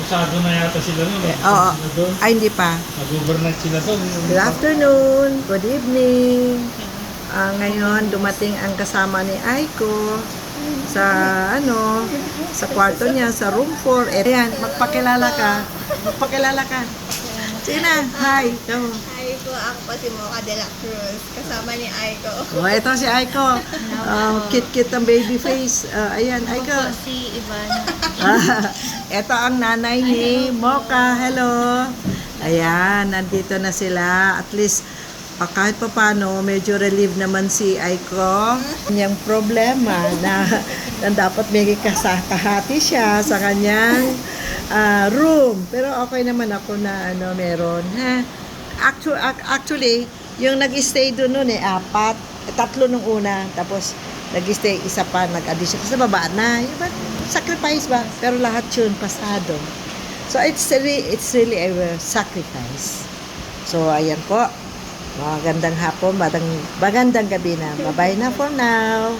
Usado na yata sila noon. Oo. Sila doon. Ay, hindi pa. Nag-overnight sila doon. Good afternoon. Good evening. Ngayon, dumating ang kasama ni Aiko sa, sa kwarto niya, sa room 4. Ayan, magpakilala ka. Magpakilala ka. Sige na. Hi. Come. Aiko, ako pa si Mocha de la Cruz. Kasama ni Aiko. Oh, ito si Aiko. Cute-cute ang baby face. Ayan, Aiko. Ako si Ivana. Ito ang nanay ni Mocha. Hello. Ayan, nandito na sila. At least, kahit pa paano, medyo relieved naman si Aiko. Kanyang problema na dapat may kahati siya sa kanyang room. Pero okay naman ako na meron. Ha? Actually, yung nag-stay doon noon 4. 3 nung una. Tapos, nag-stay isa pa, nag-addition. Sa baba na. Yung sacrifice ba? Pero lahat yun, pasado. So, it's really a sacrifice. So, ayan po. Magandang hapon, magandang gabi na. Bye-bye na for now.